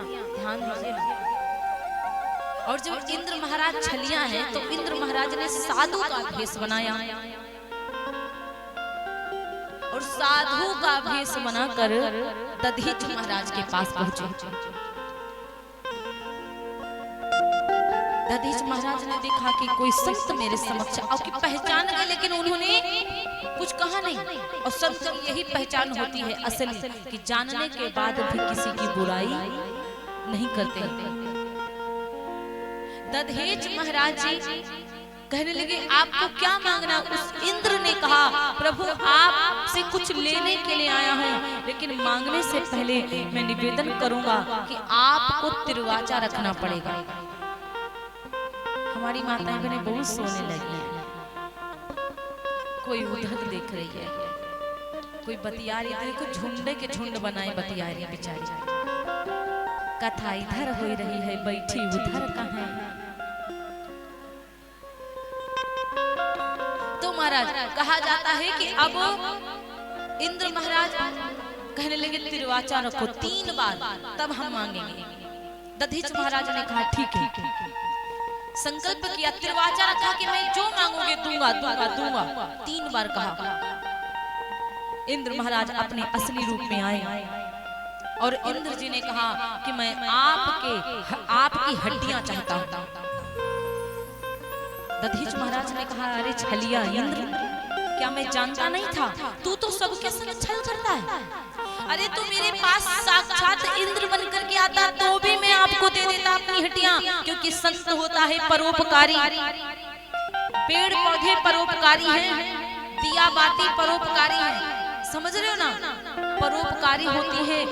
ध्यान दीजिए। और जब इंद्र महाराज छलिया है तो इंद्र महाराज ने साधु का भेष बनाया और साधु का भेष बनाकर दधीच महाराज के पास पहुंचे। दधीच महाराज ने देखा कि कोई संत मेरे समक्ष आपकी पहचान गए, लेकिन उन्होंने कुछ कहा नहीं। और संत की यही पहचान होती है असली, कि जानने के बाद भी किसी की बुराई नहीं करते। दधीच महाराज जी कहने लगे आपको क्या मांगना। उस इंद्र ने कहा प्रभु आपसे कुछ लेने के लिए आया हूँ, लेकिन मांगने से पहले मैं निवेदन करूंगा कि आपको तिरवाचा रखना पड़ेगा। हमारी माताएं बहनें बहुत सोने लगी हैं, कोई उधर देख रही है, कोई बतिया रही है, कोई झुंडे के झुंड बनाए बतिया रही है बेचारी। कथा इधर हो रही है, बैठी उधर कहाँ है। तो महाराज कहा जाता है कि अब इंद्र महाराज कहने लगे तिरवाचा रखो 3 बार, तब हम मांगेंगे। दधीच महाराज ने कहा ठीक है, संकल्प किया, तिरवाचा रखा कि मैं जो मांगोगे दूंगा दूंगा दूंगा। 3 बार कहा। इंद्र महाराज अपने असली रूप में आए और इंद्र जी ने कहा कि मैं आपकी हड्डियां चाहता हूं। दधीच महाराज ने कहा अरे छलिया इंद्र, क्या मैं जानता नहीं था? तू तो सबके संग छल करता है। अरे तू मेरे पास साक्षात इंद्र बनकर के आता तो भी मैं आपको दे देता अपनी हड्डियां, क्योंकि संत होता है परोपकारी, पेड़ पौधे परोपकारी हैं, दिया बाती परोपकारी है, समझ रहे हो ना। परोपकारी होती है,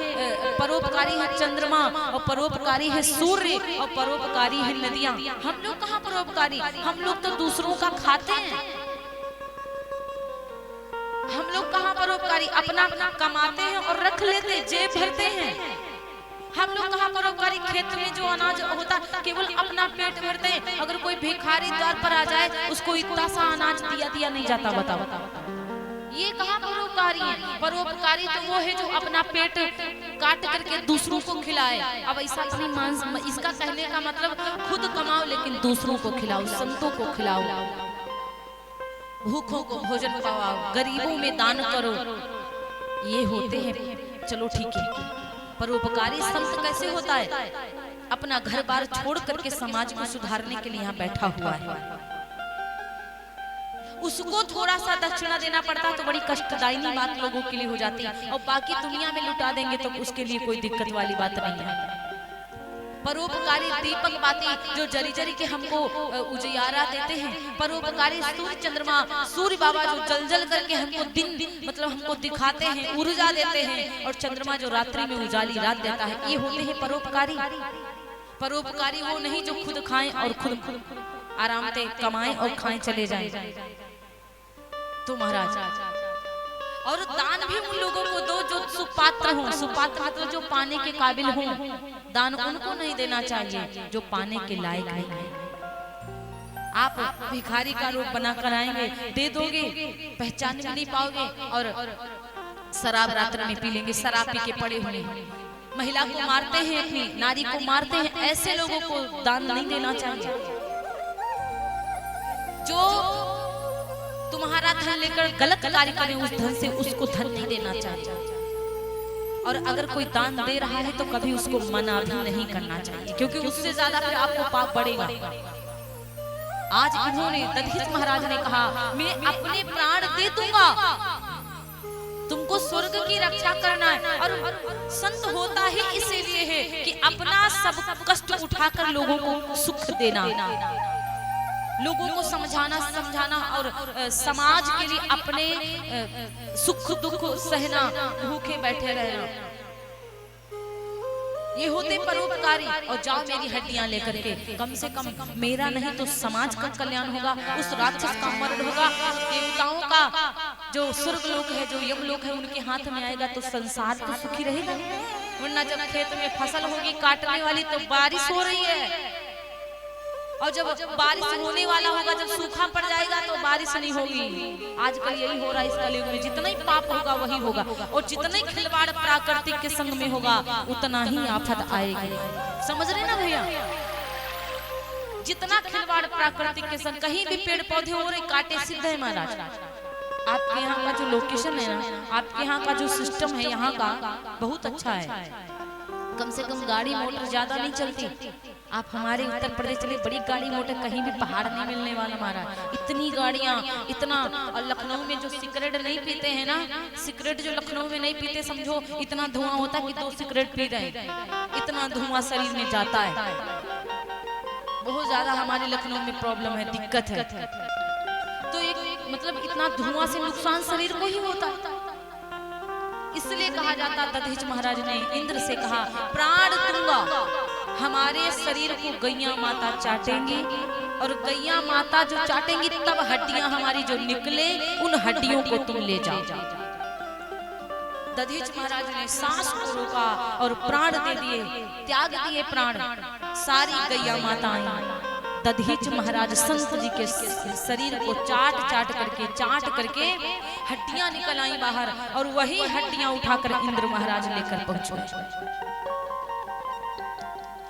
परोपकारी है चंद्रमा और परोपकारी है सूर्य और परोपकारी है नदियां। हम लोग कहाँ परोपकारी, हम लोग तो दूसरों का खाते हैं। हम लोग कहाँ परोपकारी, अपना अपना कमाते हैं और रख लेते हैं, जेब भरते हैं। हम लोग कहाँ परोपकारी, खेत में जो अनाज होता केवल अपना पेट भरते हैं। अगर कोई भिखारी द्वार पर आ जाए उसको इतना सा अनाज दिया नहीं जाता। बताओ ये कहाँ परोपकारी है? परोपकारी तो वो है जो अपना पेट काट करके दूसरों को खिलाए। अब ऐसा अपनी मांस, इसका कहने का मतलब खुद कमाओ लेकिन दूसरों को खिलाओ, संतों को खिलाओ, भूखों को भोजन पाओ, गरीबों में दान करो, ये होते हैं। चलो ठीक है, परोपकारी संत कैसे होता है? अपना घर बार छोड़ करके समाज को सुधारने के लिए यहाँ बैठा हुआ है। उसको थोड़ा सा दक्षिणा देना पड़ता तो बड़ी कष्टदायी बात लोगों के लिए हो जाती है, और बाकी दुनिया में लुटा देंगे तो उसके लिए कोई दिक्कत वाली बात नहीं है। परोपकारी दीपक बाती जो जरी जरी के हमको उजियारा देते हैं, परोपकारी सूर्य चंद्रमा, सूर्य बाबा जो जल जल करके हमको दिन मतलब हमको दिखाते हैं, ऊर्जा देते हैं, और चंद्रमा जो रात्रि में उजाली रात देता है, ये होते हैं परोपकारी। परोपकारी वो नहीं जो खुद खाएं और खुद आराम से कमाएं और खाएं चले जाएं। तो महाराज और दान भी उन लोगों को दो जो सुपात्र हो। सुपात्र मतलब जो पाने के काबिल हो। दान उनको नहीं देना चाहिए जो पाने के लायक नहीं है। आप भिखारी का रूप बनाकर आएंगे, दे दोगे, पहचान भी नहीं पाओगे, और शराब रात्र में पी लेंगे, शराब पी के पड़े हुए, महिला को मारते हैं, अपनी नारी को मारते हैं। ऐसे लोगों को दान नहीं देना चाहिए। जो तुम्हारा धन लेकर गलत कार्य करे उस धन से उसको धन नहीं देना चाहिए। और अगर कोई दान दे रहा है तो कभी उसको मना भी नहीं करना चाहिए, क्योंकि उससे ज्यादा फिर आपको पाप बढ़ेगा। आज इन्होंने दधीच महाराज ने कहा मैं अपने प्राण दे दूंगा, तुमको स्वर्ग की रक्षा करना है। और संत होता ही इसीलिए है कि अपना सब कष्ट उठाकर लोगों को सुख देना, लोगों को समझाना और समाज के लिए अपने सुख दुख सहना, भूखे बैठे रहना, ये होते परोपकारी। और जाओ मेरी हड्डियां लेकर के, कम से कम मेरा नहीं तो समाज का कल्याण होगा, उस राक्षस का मरण होगा, देवताओं का जो स्वर्ग लोक है, जो यम लोक है, उनके हाथ में आएगा तो संसार तो सुखी रहेगा। वरना जब खेत में फसल होगी काटने वाली तो बारिश हो रही है, और जब बारिश होने वाला होगा, जब सूखा पड़ जाएगा तो बारिश नहीं होगी। आजकल यही हो रहा है इस कलयुग में, जितना ही पाप होगा वही होगा, और जितना ही खिलवाड़ प्राकृतिक के संग में होगा उतना ही आफत आएगी। समझ रहे ना भैया? जितना खिलवाड़ प्राकृतिक के संग, कहीं भी पेड़ पौधे हो रहे काटे सिद्ध है महाराज। आपके यहाँ का जो लोकेशन है ना, आपके यहाँ का जो सिस्टम है यहाँ का बहुत अच्छा है। कम से कम गाड़ी मोटर ज्यादा नहीं चलती। आप हमारे उत्तर प्रदेश चले, बड़ी गाड़ी मोटर, कहीं भी पहाड़ नहीं मिलने वाला महाराज। इतनी गाड़ियां, इतना। और लखनऊ में जो सिगरेट नहीं पीते हैं ना, सिगरेट जो लखनऊ में नहीं पीते, समझो इतना धुआं होता कि 2 सिगरेट पी रहे हैं, इतना धुआं शरीर में जाता है। बहुत ज्यादा हमारे लखनऊ में प्रॉब्लम है, दिक्कत है। तो एक मतलब इतना धुआं से नुकसान शरीर को ही होता है। इसलिए कहा जाता, दधीच महाराज ने इंद्र से कहा, प्राण दूंगा, हमारे शरीर को गैया माता चाटेंगी, और गैया माता जो चाटेंगी तब हड्डियां हमारी जो निकले, उन हड्डियों को तुम ले जाओ। दधीच महाराज ने सांस को रोका और प्राण दे दिए, त्याग दिए प्राण। सारी गैया माताएं दधीच महाराज संत जी के शरीर को चाट करके हड्डियां निकल आई बाहर, और वही हड्डियां उठाकर इंद्र महाराज लेकर पहुंचे।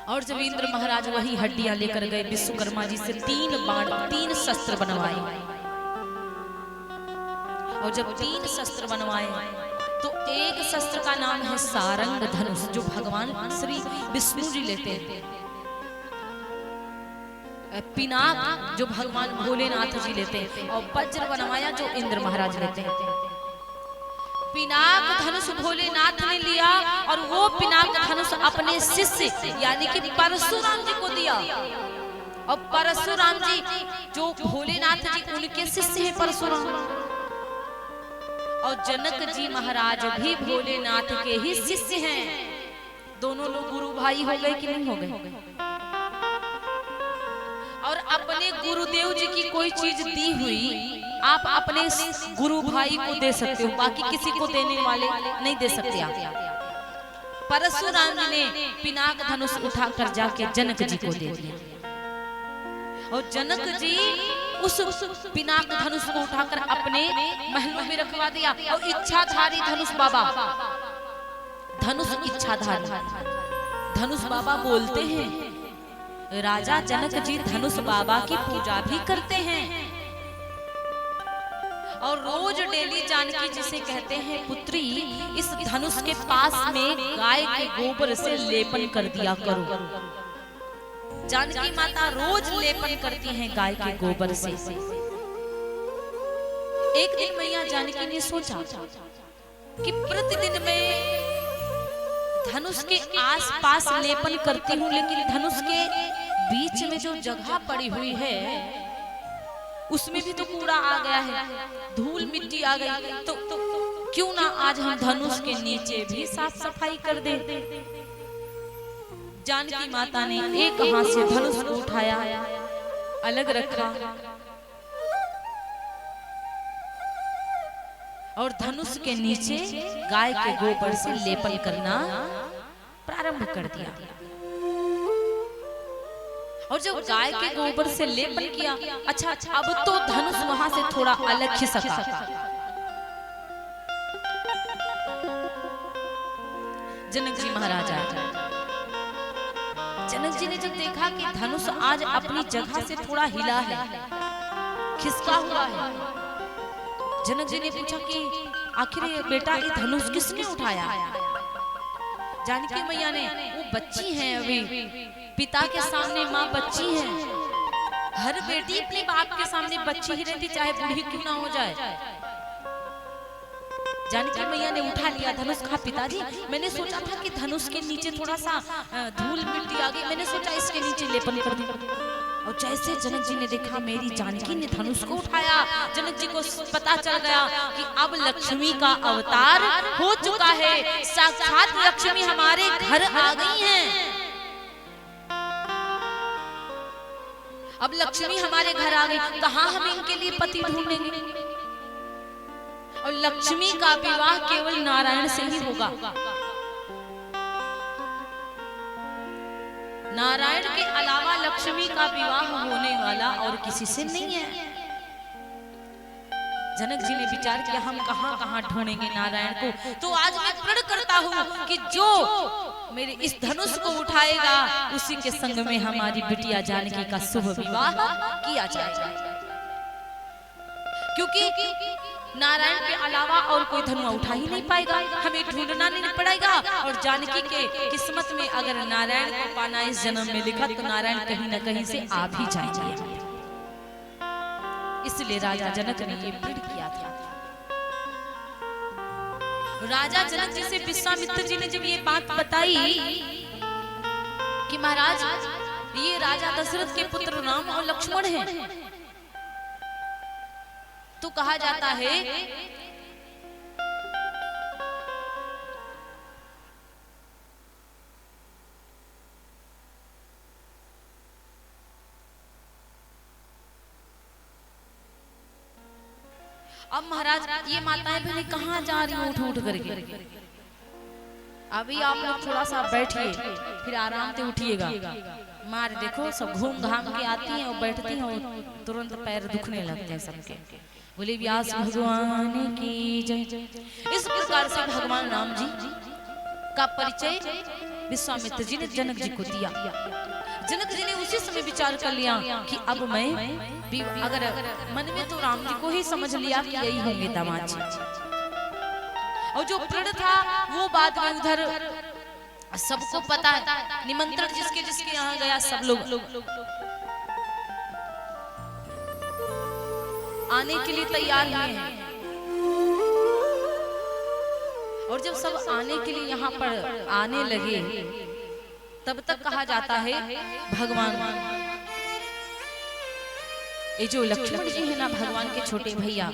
और जब इंद्र महाराज वही हड्डियां लेकर गए, विश्वकर्मा जी से 3 बाण 3 शस्त्र बनवाए। और जब 3 शस्त्र बनवाए तो एक शस्त्र का नाम है सारंग धनुष, जो भगवान श्री विष्णु जी लेते हैं। पिनाक जो भगवान भोलेनाथ जी लेते हैं, और वज्र बनवाया जो इंद्र महाराज लेते हैं। पिनाक धनुष भोलेनाथ ने लिया, और वो पिनाक धनुष अपने शिष्य यानी कि परशुराम जी को दिया। और परशुराम जी जो भोलेनाथ जी उनके शिष्य हैं परशुराम, और जनक जी महाराज भी भोलेनाथ के ही शिष्य हैं। दोनों लोग गुरु भाई हो गए कि नहीं हो गए? और अपने गुरुदेव जी की कोई चीज दी हुई आप अपने गुरु भाई को दे सकते हो, बाकी किसी को देने वाले नहीं दे सकते आप। परशुराम जी ने पिनाक धनुष उठाकर जाके जनक जी को दे दिया, और जनक जी उस पिनाक धनुष को उठाकर अपने महलों में रखवा दिया। और इच्छाधारी धनुष बाबा, धनुष इच्छाधारी धनुष बाबा बोलते हैं, राजा जनक जी धनुष बाबा की पूजा भी करते हैं, और रोज डेली जानकी जी से कहते हैं, पुत्री इस धनुष के पास में गाय के गोबर से लेपन कर दिया करो। जानकी माता रोज लेपन करती हैं गाय के गोबर से। एक दिन मैया जानकी ने सोचा कि प्रतिदिन मैं धनुष के आसपास लेपन करती हूँ, लेकिन धनुष के बीच में जो जगह पड़ी हुई है उसमें भी तो कूड़ा आ गया है, धूल मिट्टी आ गई, तो क्यों ना आज हम धनुष के नीचे भी साफ सफाई कर दे। जानकी माता ने एक हाथ से धनुष को उठाया, अलग रखा, और धनुष के नीचे गाय के गोबर से लेपन करना प्रारंभ कर दिया। और जब गाय के गोबर से लेपन किया, अच्छा अब तो धनुष वहां से थोड़ा अलग खिसका। जनक जी महाराज आए। जनक जी ने जब देखा कि धनुष आज अपनी जगह से थोड़ा हिला है, खिसका हुआ है, जनक जी ने पूछा कि आखिर बेटा ये धनुष किसने उठाया? जानकी मैया ने, वो बच्ची हैं अभी, पिता के सामने माँ बच्ची है। हर बेटी अपने बाप के सामने बच्ची ही रहती, चाहे बूढ़ी क्यों ना हो जाए। जानकी मैया ने उठा लिया धनुष, कहा पिताजी मैंने सोचा था कि धनुष के नीचे थोड़ा सा धूल मिट्टी आ गई, मैंने सोचा इसके नीचे लेपन कर दूं। और जैसे जनक जी ने देखा मेरी जानकी ने धनुष को उठाया, जनक जी को पता चल गया कि अब लक्ष्मी का अवतार हो चुका है, साक्षात लक्ष्मी हमारे घर आ गई हैं। अब लक्ष्मी हमारे घर आ गई, कहाँ हम इनके लिए पति ढूंढेंगे? और लक्ष्मी का विवाह केवल नारायण से ही होगा। नारायण के अलावा लक्ष्मी का विवाह होने वाला और किसी से नहीं है। जनक जी ने विचार किया हम कहां कहां ढूंढेंगे नारायण को, तो आज मैं प्रण करता हूं कि जो मेरे इस धनुष को उठाएगा उसी के संग में हमारी बिटिया जानकी का शुभ विवाह किया जाएगा। क्योंकि नारायण के अलावा और कोई धनुआ उठा ही नहीं पाएगा, हमें ढूंढना नहीं पड़ेगा। और जानकी के किस्मत में अगर नारायण को पाना इस जन्म में लिखा तो नारायण कहीं न कहीं से आ भी जाएंगे। इसलिए राजा जनक ने ये प्रण किया था। राजा जनक जी से विश्वामित्र जी ने जब ये बात बताई कि महाराज ये राजा दशरथ के पुत्र राम और लक्ष्मण हैं, तो कहा जाता है अब महाराज ये माताएं बहनें कहाँ जा रही हैं उठ उठ करके? अभी आप लोग थोड़ा सा बैठिए, फिर आराम से उठिएगा। मार देखो सब घूम घाम के आती हैं और बैठती हैं और तुरंत पैर दुखने लगते हैं सबके। बोले व्यास भगवान की जय। इस प्रकार से भगवान राम जी का परिचय विश्वामित्र जी ने जनक जी को दिया। जनक जी ने उसी समय विचार कर लिया कि अब मैं अगर मन में तो राम जी को ही समझ लिया कि यही होंगे दामाद जी, और जो प्रण था वो बाद में उधर सबको पता है, निमंत्रण जिसके जिसके यहाँ गया सब लोग आने के लिए तैयार हुए हैं। और जब सब आने के लिए यहाँ पर आने लगे तब तक कहा जाता है भगवान ये जो लक्ष्मण जी है ना, भगवान के छोटे भैया,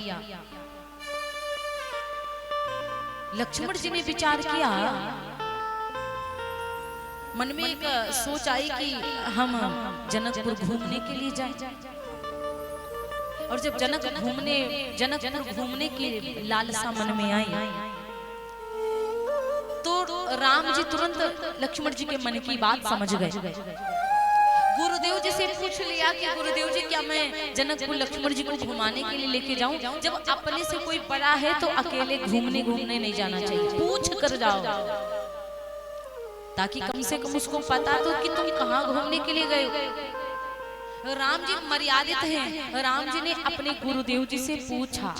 लक्ष्मण जी ने विचार किया, मन में एक सोच आई कि हम जनकपुर घूमने के लिए जाएं। और जब जनकपुर घूमने की लालसा मन में आई तो राम जी तुरंत लक्ष्मण जी के मन की बात समझ गए। गुरुदेव जी से पूछ लिया कि गुरुदेव जी क्या मैं जनकपुर लक्ष्मण जी को घुमाने के लिए लेके जाऊं? जब अपने से कोई बड़ा है तो अकेले घूमने नहीं जाना चाहिए, पूछ कर जाओ, ताकि कम से कम उसको पता तो कि तुम कहाँ घूमने के लिए गए। राम जी मर्यादित हैं, राम जी ने अपने गुरुदेव जी से पूछा,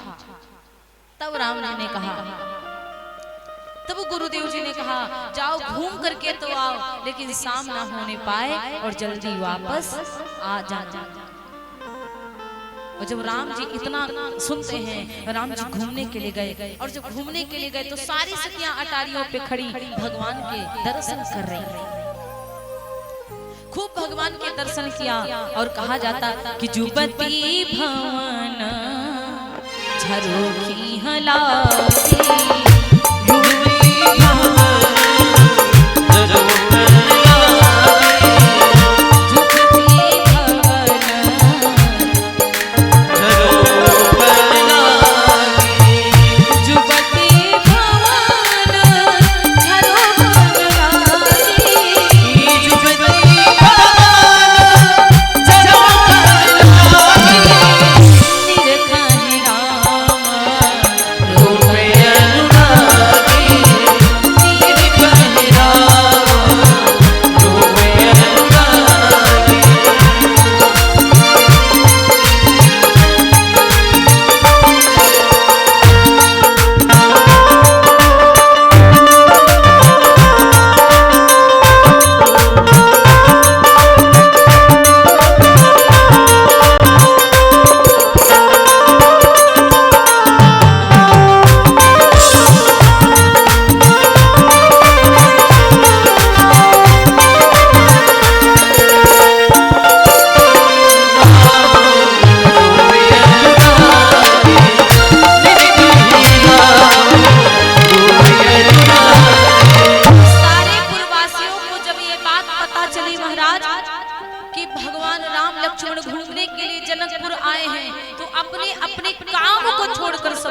तब राम जी ने कहा, तब गुरुदेव जी ने कहा जाओ घूम करके तो आओ, लेकिन शाम ना होने पाए और जल्दी वापस आ जाना। और जब राम जी इतना सुनते हैं, राम जी घूमने के लिए गए। और जब घूमने के लिए गए तो सारी सखियां अटारियों पे खड़ी भगवान के दर्शन कर रही, खूब भगवान के दर्शन किया। और कहा जाता कि जुबती भवन झरोखी हलागी,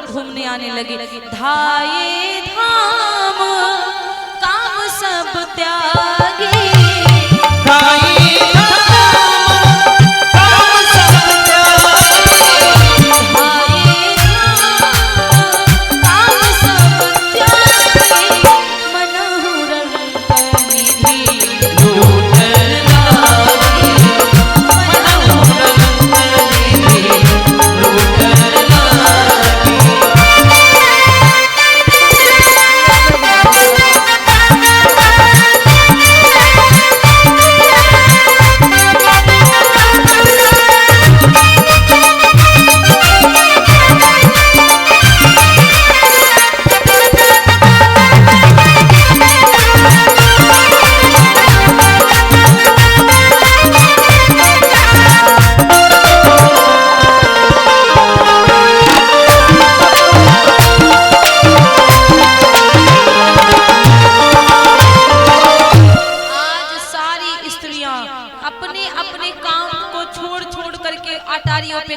घूमने आने लगे। धाये धाम काम सब त्यागी,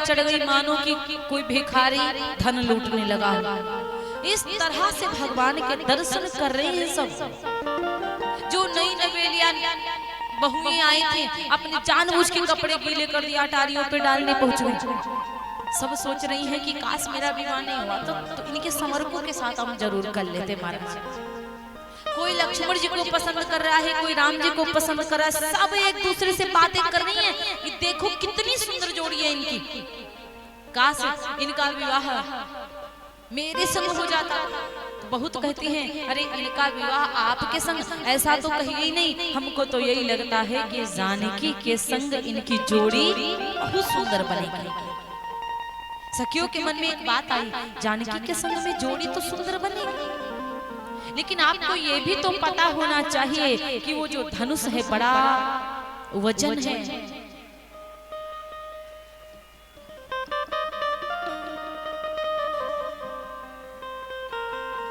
चढ़ गई मानो कि कोई भिखारी धन लूटने लगा। इस तरह से भगवान के दर्शन कर रहे हैं सब। जो नई नवेलियां बहुएं आई थी अपने जानबूझ के कपड़े गीले कर दिया, अटारियों पे डालने पहुंच गई। सब सोच रही हैं कि काश मेरा विवाह नहीं हुआ तो इनके समरकों के साथ हम जरूर कर लेते महाराज। कोई लक्ष्मण जी को पसंद कर रहा है, कोई राम जी को पसंद कर रहा है, सब एक दूसरे से बातें कर रही हैं कि देखो कितनी सुंदर जोड़ी है इनकी, काश इनका विवाह मेरे संग हो जाता। तो बहुत कहती हैं अरे इनका विवाह आपके संग, ऐसा तो कहिए ही नहीं, हमको तो यही लगता है कि जानकी के संग इनकी जोड़ी बहुत सुंदर बनेगी। सखियों के मन में एक बात आई, जानकी के संग में जोड़ी तो सुंदर बनेगी, लेकिन आपको ये भी तो पता होना चाहिए कि वो जो धनुष है बड़ा वजन है।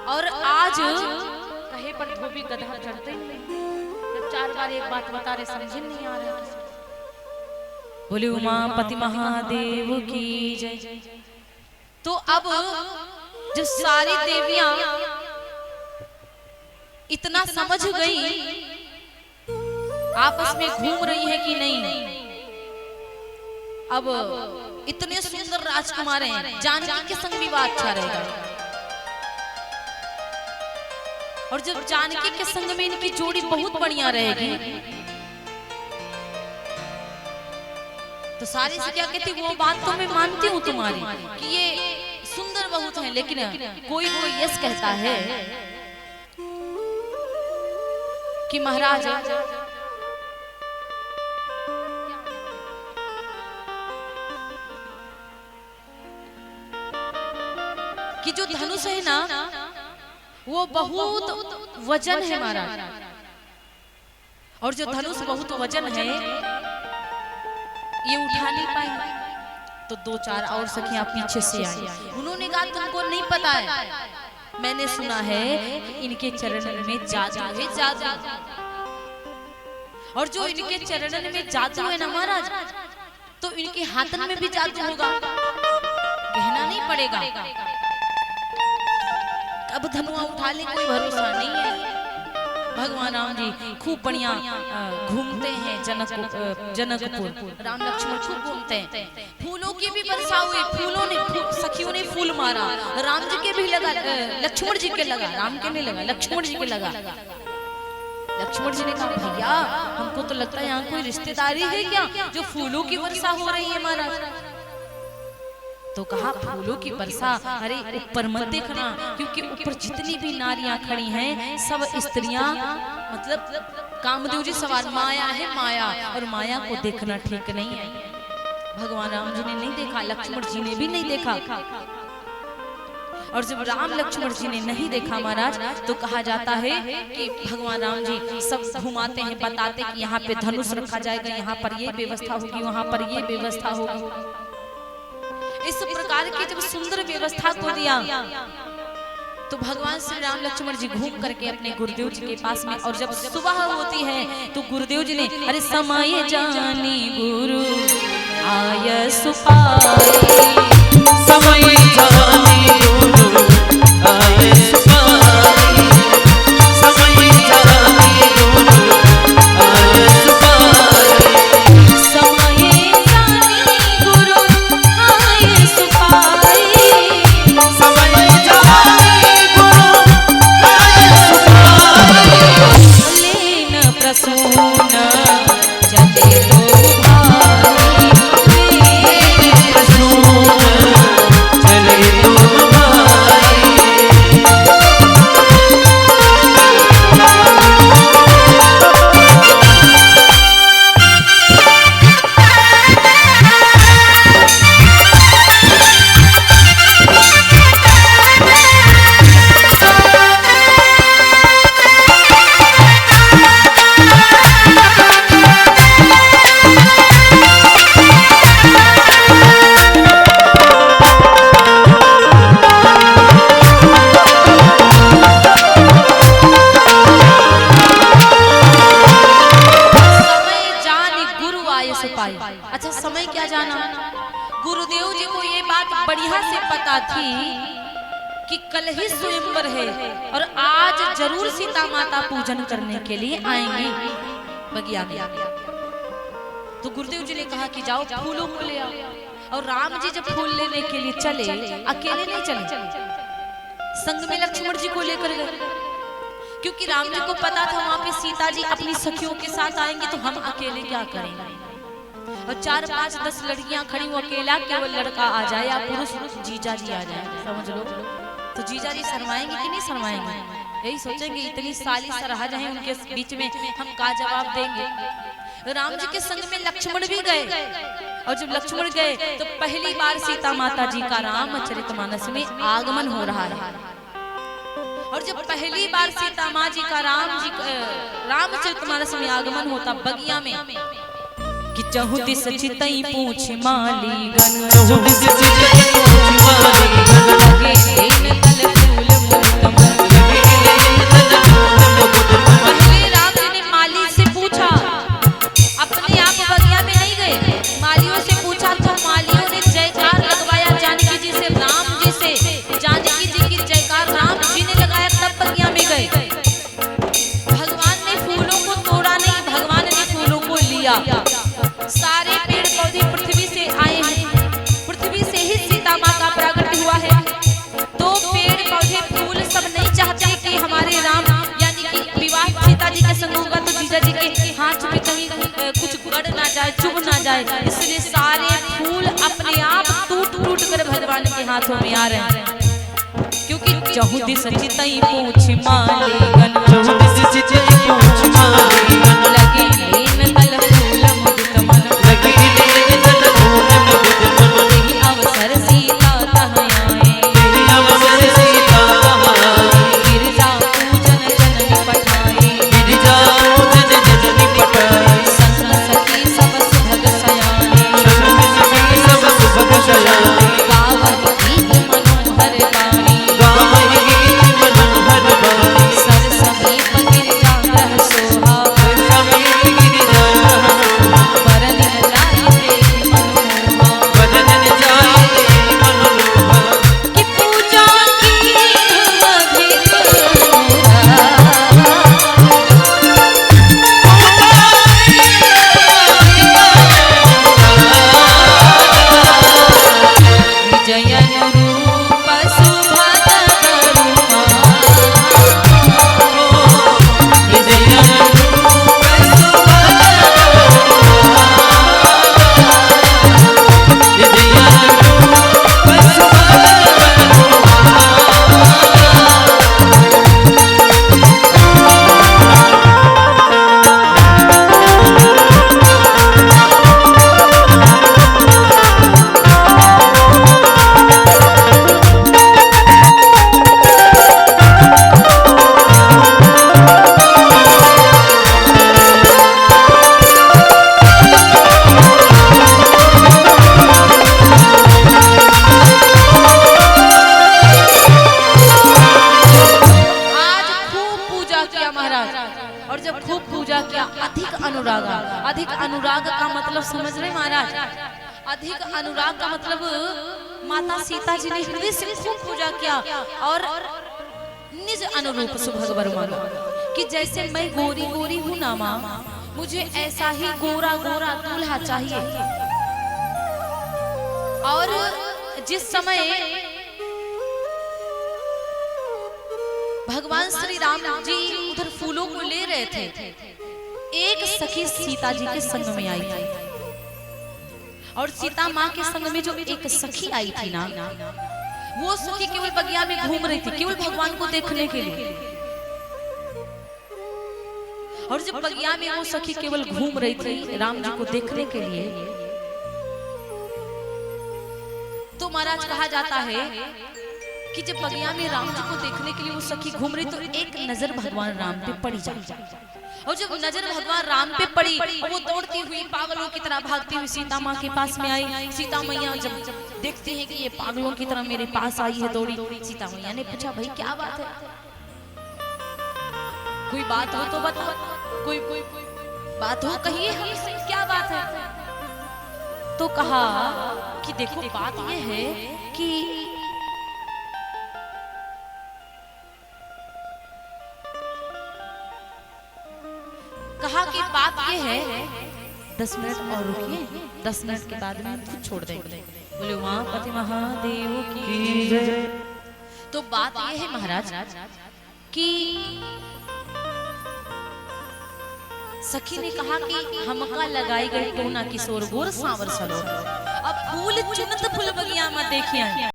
और आज कहे पर धोबी गधा चढ़ते नहीं, जब 4 बार एक बात बता रहे समझ नहीं आ रहा। बोले उमापति महादेव की जय। तो अब जो सारी देवियां इतना समझ गई, आपस में घूम रही है कि नहीं, अब इतने सुंदर राजकुमार हैं, जानकी के संग विवाह अच्छा रहेगा। और जब जानकी के संग में इनकी जोड़ी बहुत बढ़िया रहेगी, तो सारी से क्या कहती, वो बात तो मैं मानती हूँ तुम्हारी कि ये सुंदर बहुत है, लेकिन कोई कोई यस कहता है कि महाराज कि जो धनुष है ना वो बहुत वजन है महाराज, और जो धनुष बहुत वजन है ये उठा नहीं पाएंगे। तो 2-4 और सखियां पीछे से आई, उन्होंने कहा तुमको नहीं पता है, मैंने सुना है इनके चरणन में जादू है, जादू। और जो इनके चरणन में जादू है ना महाराज, तो इनके हाथन में भी जादू होगा, कहना नहीं पड़ेगा। अब धनुआ उठा ले कोई भरोसा नहीं है। भगवान राम जी खूब बढ़िया घूमते हैं जनकपुर, राम लक्ष्मण खूब घूमते हैं। फूलों की भी वर्षा हुई, फूलों ने सखियों ने फूल मारा, राम जी के भी लगा, लक्ष्मण जी के लगा, राम के नहीं लगा, लक्ष्मण जी के लगा। लक्ष्मण जी ने कहा भैया हमको तो लगता है यहाँ कोई रिश्तेदारी है क्या जो फूलों की वर्षा हो रही है महाराज। तो कहा फूलों की वर्षा, अरे ऊपर मत देखना, क्योंकि ऊपर जितनी भी नारियां खड़ी हैं सब स्त्रियां, मतलब कामदेव जी सवार माया है, माया, और माया को देखना ठीक नहीं है। भगवान राम जी ने नहीं देखा, लक्ष्मण जी ने भी नहीं देखा, और जब राम लक्ष्मण जी ने नहीं देखा महाराज, तो कहा जाता है कि भगवान राम जी सब घुमाते हैं, बताते कि यहाँ पे धनुष रखा जाएगा, यहाँ पर ये व्यवस्था होगी, वहाँ पर ये व्यवस्था होगी। इस प्रकार की जब सुंदर व्यवस्था को दिया, तो भगवान श्री राम लक्ष्मण जी घूम करके अपने गुरुदेव जी के पास में, और जब सुबह होती है तो गुरुदेव जी ने अरे समाये जानी गुरु आय सुपाई, समाये जानी गुरु आय सुपाई, समाये जानी गुरु आय सुपाई, समाये जानी गुरु आय सुपाई, समाये जानी गुरु आय सुपाई, लेन प्रसून चले दो भाई, लेन प्रसून चले दो भाई। अच्छा समय क्या जाना, गुरुदेव जी को ये बात बढ़िया से पता थी कि कल ही स्वयंवर है और आज जरूर सीता माता पूजन करने के लिए आएंगी बगिया में। तो गुरुदेव जी ने कहा कि जाओ फूलों को ले आओ। और राम जी जब फूल लेने के लिए चले, अकेले नहीं चले, संग में लक्ष्मण जी को लेकर गए, क्योंकि राम जी को पता था वहां पे सीता जी अपनी सखियों के साथ आएंगे तो हम अकेले क्या करेंगे। और 4, 5, 10 लड़कियां खड़ी हो, अकेला केवल लड़का आ जाए या पुरुष जीजा जी आ जाए, समझ लो, तो जीजा जी शर्माएंगे कि नहीं शर्माएंगे? यही सोचेंगे इतनी साली सरहज है उनके बीच में हम का जवाब देंगे। राम जी के संग में लक्ष्मण भी गए और जब लक्ष्मण गए तो पहली बार सीता माता जी का रामचरितमानस में आगमन हो रहा है। और जब पहली बार सीता माँ जी का रामचरितमानस में आगमन होता बगिया में कि चहु दिस चितई पूछ माली गन, चहु दिस चितई पूछ माली गन, लगे लेन तल फूल मुकुट लगे लेन तल फूल मुकुट। पहले राम जी ने माली से पूछा, अपने आप बगिया में नहीं गए, मालियों से पूछा तो मालियों ने जयकार लगवाया जानकी जी से, राम जी से, जानकी जी की जयकार राम जी ने लगाया, तब बगिया में गए। भगवान ने फूलों को तोड़ा नहीं, भगवान ने फूलों को लिया। सारे पेड़ पौधे पृथ्वी से आए हैं, पृथ्वी से ही सीता माँ का प्रागट्य हुआ है। तो पेड़ पौधे फूल सब नहीं चाहते कि हमारे राम यानी कि विवाह सीता जी के संग होगा तो जीजा जी के हाथ में कहीं कुछ गड़ ना जाए, चुभ ना जाए, इसलिए सारे फूल अपने आप टूट टूट कर भगवान के हाथों में आ रहे हैं। क्योंकि चहु दिस चितई पूछ माली गन, चहु दिस चितई पूछ माली गन, लगे लेन तल फूल मुकुट मन, लगे लेन तल फूल मुकुट मन। तेहि अवसर सीता तह आए, तेहि अवसर सीता तह आए, गिरजा पूजन जननी पठाए, गिरजा पूजन जननी पठाए। संग सखी सब सुभग सयाने, संग सखी सब सुभग सयाने, गावहि गीत मनोहर बाणी, गावहि गीत मनोहर बाणी। सर समीप गिरजा ग्रह सोहा, सर समीप गिरजा ग्रह सोहा, वरन जाय देख मनोहा, वरन जाय देख मनोहा। कि पूजा की अधिक विजयन रूप सुभग बरुमा, विजयन रूप सुभग बरुमा, विजयन रूप सुभग और जब खूब पूजा किया, अधिक अनुराग का मतलब समझ रहे महाराज? अधिक अनुराग का मतलब माता सीता जी ने हृदय से खूब पूजा किया और निज अनुरूप सुभग वर मांगा कि जैसे मैं गोरी गोरी हूँ ना माँ, मुझे ऐसा ही गोरा गोरा दूल्हा चाहिए। और जिस समय भगवान श्री राम जी उधर फूलों को ले रहे थे, एक सखी सीता जी के संग में आई थी। और सीता माँ के संग में जो एक सखी आई थी ना, वो सखी केवल बगिया में घूम रही थी, केवल भगवान को देखने के लिए। और जब बगिया में वो सखी केवल घूम रही थी राम जी को देखने के लिए, तो महाराज कहा जाता है कि जब बगिया में राम जी को देखने के लिए वो सखी घूम रही तो एक नजर भगवान राम पे पड़ी जाए। और जब नजर भगवान राम पे पड़ी वो दौड़ती हुई पागलों की तरह भागती हुई सीता माँ के पास में आई। सीता मैया जब देखती हैं कि ये पागलों की तरह मेरे पास आई है दौड़ी, सीता मैया ने पूछा भाई क्या बात है, कोई बात हो तो बताओ, कोई बात हो कहिए हमसे, क्या बात है। तो कहा कि देखो बात ये है कि बात ये है 10 मिनट और रुकिए, 10 मिनट के बाद में हम खुद छोड़ देंगे। बोले वहां पति महादेव की जय। तो बात ये है महाराज कि सखी ने कहा कि हमका लगाई गई टोना किशोर गोर सांवर सलो। अब फूल चुनत फुल बगिया में देखिए